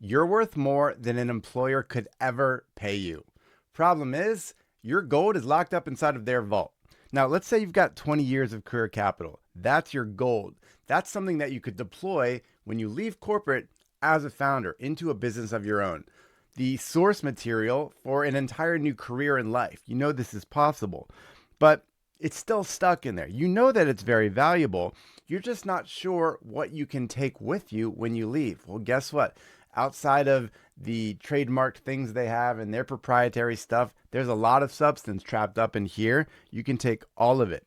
You're worth more than an employer could ever pay you. Problem is, your gold is locked up inside of their vault. Now, let's say you've got 20 years of career capital. That's your gold. That's something that you could deploy when you leave corporate as a founder into a business of your own. The source material for an entire new career in life. You know this is possible, but it's still stuck in there. You know that it's very valuable. You're just not sure what you can take with you when you leave. Well, guess what? Outside of the trademarked things they have and their proprietary stuff, there's a lot of substance trapped up in here. You can take all of it.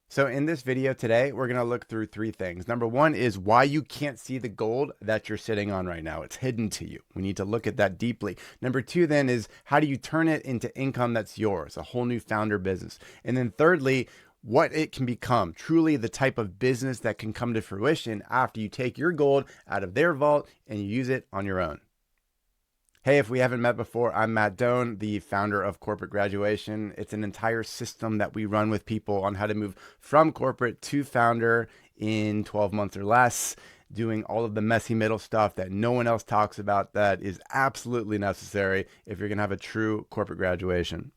So in this video today, we're going to look through three things. Number one is why you can't see the gold that you're sitting on right now. It's hidden to you. We need to look at that deeply. Number two then is how do you turn it into income that's yours, a whole new founder business. And then thirdly, what it can become, truly the type of business that can come to fruition after you take your gold out of their vault and you use it on your own. Hey, if we haven't met before, I'm Matt Doan, the founder of Corporate Graduation. It's an entire system that we run with people on how to move from corporate to founder in 12 months or less, doing all of the messy middle stuff that no one else talks about that is absolutely necessary if you're going to have a true corporate graduation.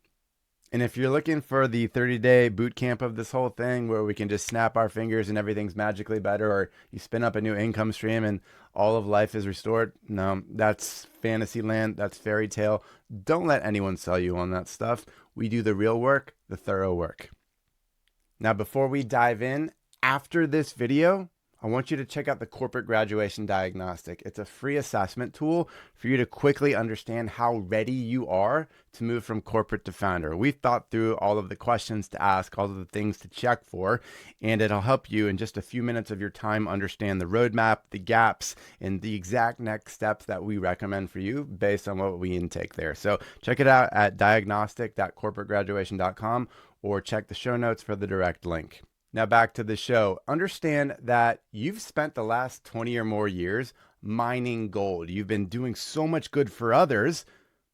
And if you're looking for the 30-day boot camp of this whole thing where we can just snap our fingers and everything's magically better, or you spin up a new income stream and all of life is restored, no, that's fantasy land, that's fairy tale. Don't let anyone sell you on that stuff. We do the real work, the thorough work. Now, before we dive in, after this video, I want you to check out the Corporate Graduation Diagnostic. It's a free assessment tool for you to quickly understand how ready you are to move from corporate to founder. We've thought through all of the questions to ask, all of the things to check for, and it'll help you in just a few minutes of your time understand the roadmap, the gaps, and the exact next steps that we recommend for you based on what we intake there. So check it out at diagnostic.corporategraduation.com or check the show notes for the direct link. Now back to the show. Understand that you've spent the last 20 or more years mining gold. You've been doing so much good for others,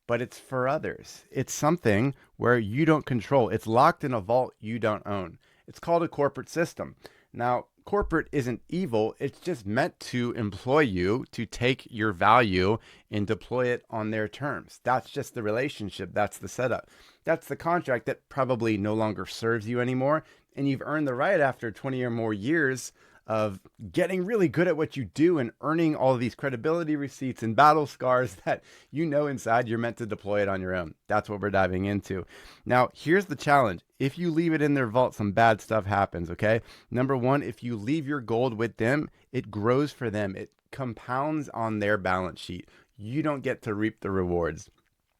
but it's for others. It's something where you don't control. It's locked in a vault you don't own. It's called a corporate system. Now, corporate isn't evil. It's just meant to employ you to take your value and deploy it on their terms. That's just the relationship. That's the setup. That's the contract that probably no longer serves you anymore. And you've earned the right after 20 or more years of getting really good at what you do and earning all of these credibility receipts and battle scars that you know inside you're meant to deploy it on your own. That's what we're diving into. Now, here's the challenge. If you leave it in their vault, some bad stuff happens, okay? Number one, if you leave your gold with them, it grows for them. It compounds on their balance sheet. You don't get to reap the rewards.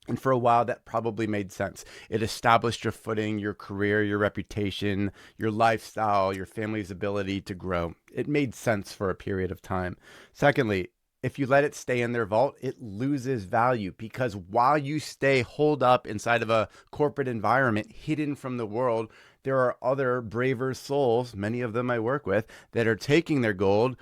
And for a while, that probably made sense. It established your footing, your career, your reputation, your lifestyle, your family's ability to grow. It made sense for a period of time. Secondly, if you let it stay in their vault, it loses value because while you stay holed up inside of a corporate environment, hidden from the world, there are other braver souls, many of them I work with, that are taking their gold,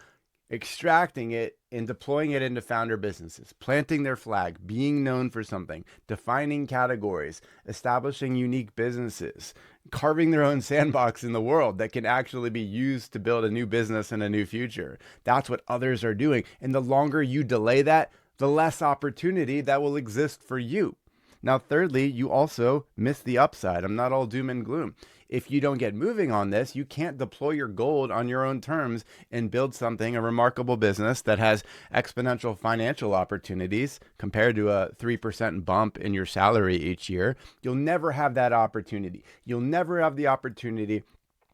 extracting it and deploying it into founder businesses, planting their flag, being known for something, defining categories, establishing unique businesses, carving their own sandbox in the world that can actually be used to build a new business and a new future. That's what others are doing. And the longer you delay that, the less opportunity that will exist for you. Now, thirdly, you also miss the upside. I'm not all doom and gloom. If you don't get moving on this, you can't deploy your gold on your own terms and build something, a remarkable business that has exponential financial opportunities compared to a 3% bump in your salary each year. You'll never have that opportunity. You'll never have the opportunity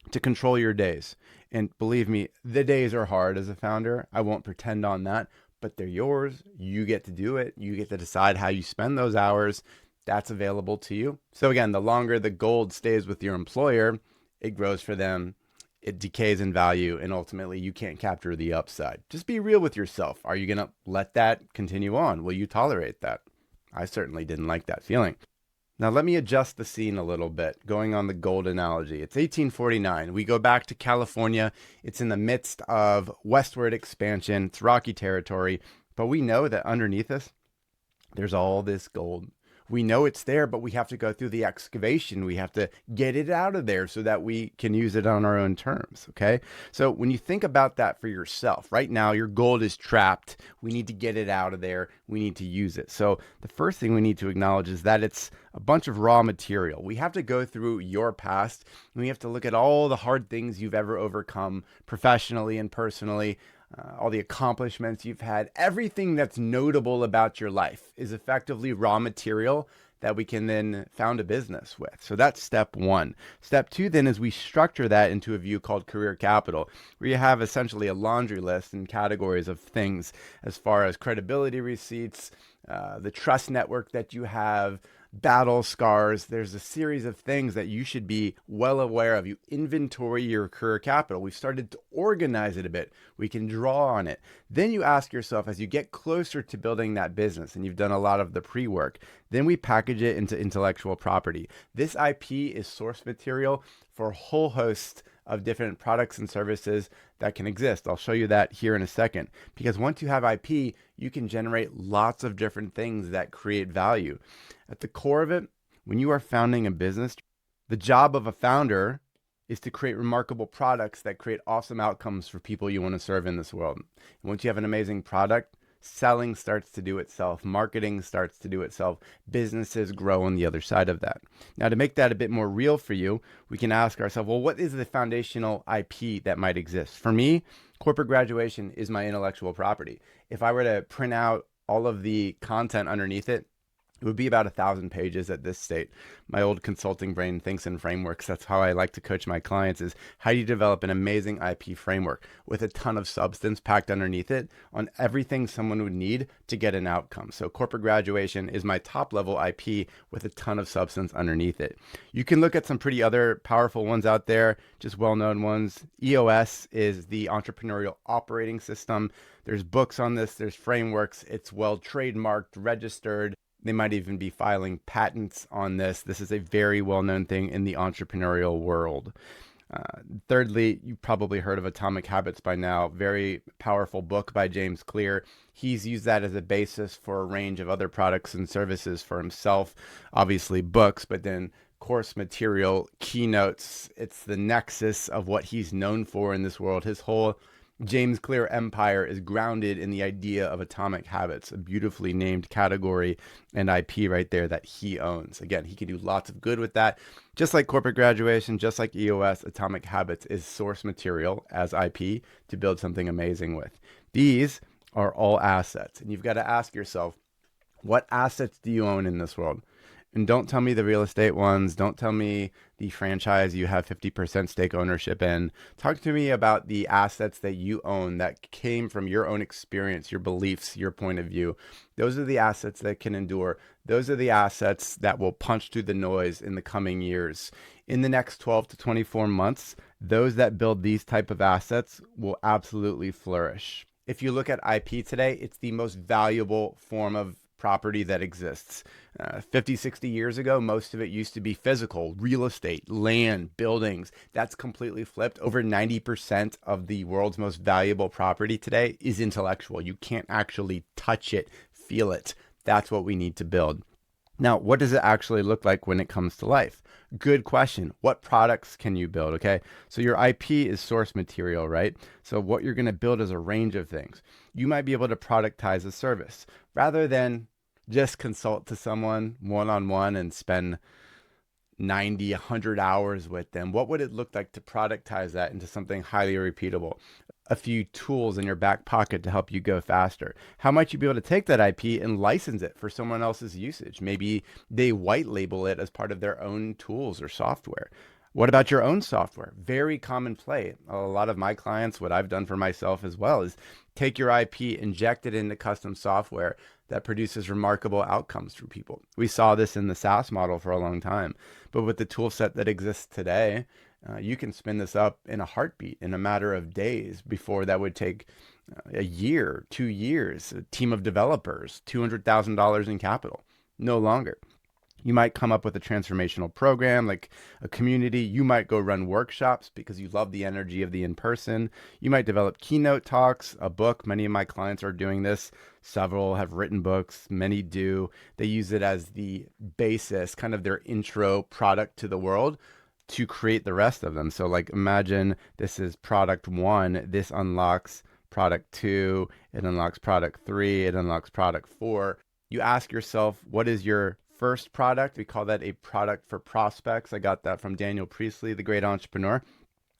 to control your days. And believe me, the days are hard as a founder. I won't pretend on that, but they're yours. You get to do it. You get to decide how you spend those hours. That's available to you. So again, the longer the gold stays with your employer, it grows for them, it decays in value, and ultimately you can't capture the upside. Just be real with yourself. Are you going to let that continue on? Will you tolerate that? I certainly didn't like that feeling. Now let me adjust the scene a little bit, going on the gold analogy. It's 1849. We go back to California. It's in the midst of westward expansion. It's rocky territory, but we know that underneath us, there's all this gold. We know it's there, but we have to go through the excavation. We have to get it out of there so that we can use it on our own terms. Okay. So when you think about that for yourself, right now, your gold is trapped. We need to get it out of there. We need to use it. So the first thing we need to acknowledge is that it's a bunch of raw material. We have to go through your past, and we have to look at all the hard things you've ever overcome professionally and personally, all the accomplishments you've had. Everything that's notable about your life is effectively raw material that we can then found a business with. So that's step one. Step two then is we structure that into a view called career capital, where you have essentially a laundry list and categories of things as far as credibility receipts, the trust network that you have, battle scars. There's a series of things that you should be well aware of. You inventory your career capital. We've started to organize it a bit. We can draw on it. Then you ask yourself, as you get closer to building that business and you've done a lot of the pre-work, then we package it into intellectual property. This IP is source material for a whole host of different products and services that can exist. I'll show you that here in a second, because once you have IP, you can generate lots of different things that create value. At the core of it, when you are founding a business, the job of a founder is to create remarkable products that create awesome outcomes for people you want to serve in this world. And once you have an amazing product, selling starts to do itself, marketing starts to do itself, businesses grow on the other side of that. Now, to make that a bit more real for you, we can ask ourselves, well, what is the foundational IP that might exist? For me, corporate graduation is my intellectual property. If I were to print out all of the content underneath it, it would be about 1,000 pages at this state. My old consulting brain thinks in frameworks. That's how I like to coach my clients, is how do you develop an amazing IP framework with a ton of substance packed underneath it on everything someone would need to get an outcome. So corporate graduation is my top level IP with a ton of substance underneath it. You can look at some pretty other powerful ones out there, just well-known ones. EOS is the entrepreneurial operating system. There's books on this, there's frameworks. It's well trademarked, registered. They might even be filing patents on this. This is a very well-known thing in the entrepreneurial world. Thirdly, you've probably heard of Atomic Habits by now. Very powerful book by James Clear. He's used that as a basis for a range of other products and services for himself. Obviously books, but then course material, keynotes. It's the nexus of what he's known for in this world. His whole James Clear empire is grounded in the idea of atomic habits, a beautifully named category and IP right there that he owns. Again, he can do lots of good with that. Just like corporate graduation, just like EOS, atomic habits is source material as IP to build something amazing with. These are all assets. And you've got to ask yourself, what assets do you own in this world? And don't tell me the real estate ones. Don't tell me the franchise you have 50% stake ownership in. Talk to me about the assets that you own that came from your own experience, your beliefs, your point of view. Those are the assets that can endure. Those are the assets that will punch through the noise in the coming years. In the next 12 to 24 months, those that build these type of assets will absolutely flourish. If you look at IP today, it's the most valuable form of property that exists. 50, 60 years ago, most of it used to be physical, real estate, land, buildings. That's completely flipped. Over 90% of the world's most valuable property today is intellectual. You can't actually touch it, feel it. That's what we need to build. Now, what does it actually look like when it comes to life? Good question. What products can you build? Okay. So your IP is source material, right? So what you're going to build is a range of things. You might be able to productize a service rather than just consult to someone one-on-one and spend 90, 100 hours with them. What would it look like to productize that into something highly repeatable? A few tools in your back pocket to help you go faster. How might you be able to take that IP and license it for someone else's usage? Maybe they white label it as part of their own tools or software. What about your own software? Very common play. A lot of my clients, what I've done for myself as well, is take your IP, inject it into custom software that produces remarkable outcomes for people. We saw this in the SaaS model for a long time, but with the tool set that exists today, you can spin this up in a heartbeat, in a matter of days. Before that would take a year, 2 years, a team of developers, $200,000 in capital. No longer. You might come up with a transformational program like a community. You might go run workshops because you love the energy of the in-person. You might develop keynote talks, a book. Many of my clients are doing this. Several have written books. Many do. They use it as the basis, kind of their intro product to the world to create the rest of them. So like imagine this is product one. This unlocks product two. It unlocks product three. It unlocks product four. You ask yourself, what is your first product? We call that a product for prospects. I got that from Daniel Priestley, the great entrepreneur.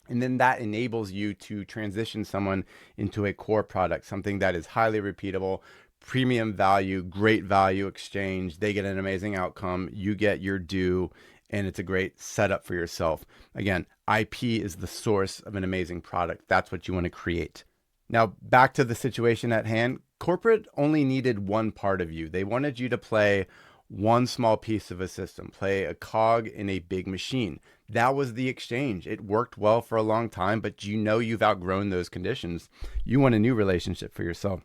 And then that enables you to transition someone into a core product, something that is highly repeatable, premium value, great value exchange. They get an amazing outcome. You get your due, and it's a great setup for yourself. Again, IP is the source of an amazing product. That's what you want to create. Now, back to the situation at hand. Corporate only needed one part of you. They wanted you to play one small piece of a system, play a cog in a big machine. That was the exchange. It worked well for a long time, but you know you've outgrown those conditions. You want a new relationship for yourself.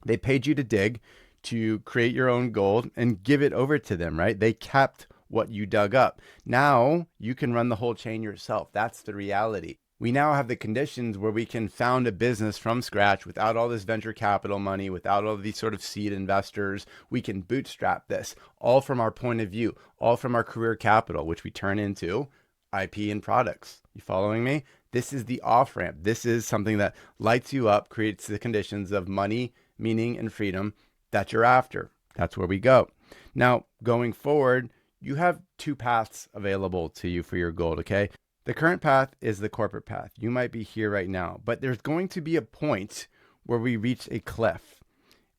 They paid you to dig, to create your own gold and give it over to them, right? They kept what you dug up. Now you can run the whole chain yourself. That's the reality. We now have the conditions where we can found a business from scratch without all this venture capital money, without all these sort of seed investors. We can bootstrap this all from our point of view, all from our career capital, which we turn into IP and products. You following me? This is the off ramp. This is something that lights you up, creates the conditions of money, meaning, and freedom that you're after. That's where we go. Now, going forward, you have two paths available to you for your gold, okay? The current path is the corporate path. You might be here right now, but there's going to be a point where we reach a cliff,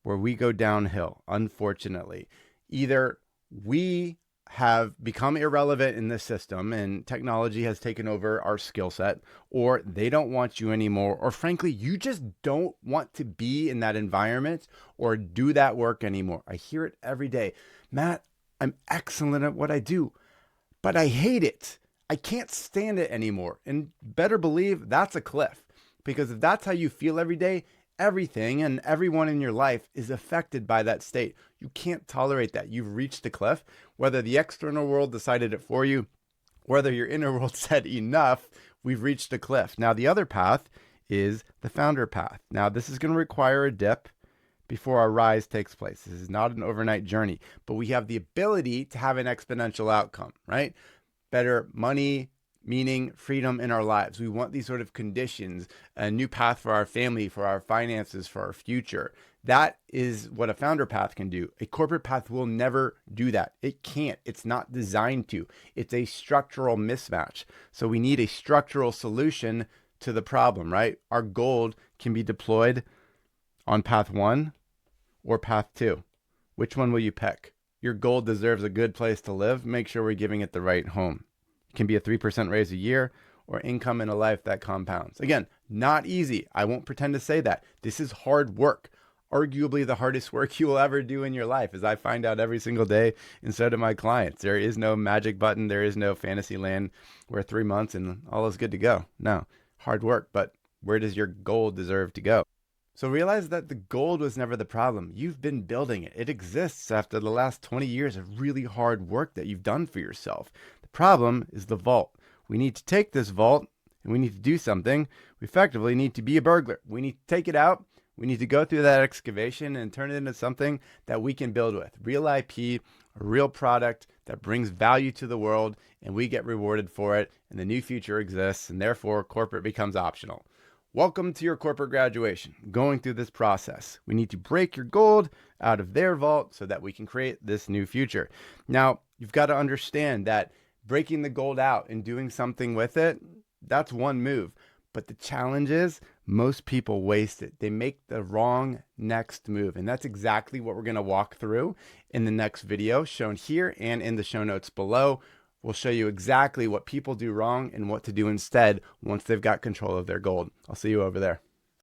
where we go downhill, unfortunately. Either we have become irrelevant in this system and technology has taken over our skill set, or they don't want you anymore, or frankly, you just don't want to be in that environment or do that work anymore. I hear it every day. Matt, I'm excellent at what I do, but I hate it. I can't stand it anymore. And better believe that's a cliff, because if that's how you feel every day, everything and everyone in your life is affected by that state. You can't tolerate that. You've reached a cliff, whether the external world decided it for you, whether your inner world said enough, we've reached a cliff. Now, the other path is the founder path. Now, this is going to require a dip before our rise takes place. This is not an overnight journey, but we have the ability to have an exponential outcome, right? Better money, meaning, freedom in our lives. We want these sort of conditions, a new path for our family, for our finances, for our future. That is what a founder path can do. A corporate path will never do that. It can't. It's not designed to. It's a structural mismatch. So we need a structural solution to the problem, right? Our gold can be deployed on path one or path two. Which one will you pick? Your gold deserves a good place to live. Make sure we're giving it the right home. It can be a 3% raise a year or income in a life that compounds. Again, not easy. I won't pretend to say that. This is hard work. Arguably the hardest work you will ever do in your life, as I find out every single day, and so do my clients. There is no magic button. There is no fantasy land where 3 months and all is good to go. No, hard work, but where does your gold deserve to go? So realize that the gold was never the problem. You've been building it. It exists after the last 20 years of really hard work that you've done for yourself. The problem is the vault. We need to take this vault and we need to do something. We effectively need to be a burglar. We need to take it out. We need to go through that excavation and turn it into something that we can build with. Real IP, a real product that brings value to the world, and we get rewarded for it, and the new future exists, and therefore corporate becomes optional. Welcome to your corporate graduation. Going through this process, we need to break your gold out of their vault so that we can create this new future. Now, you've got to understand that breaking the gold out and doing something with it, that's one move. But the challenge is most people waste it. They make the wrong next move. And that's exactly what we're going to walk through in the next video shown here and in the show notes below. We'll show you exactly what people do wrong and what to do instead once they've got control of their gold. I'll see you over there.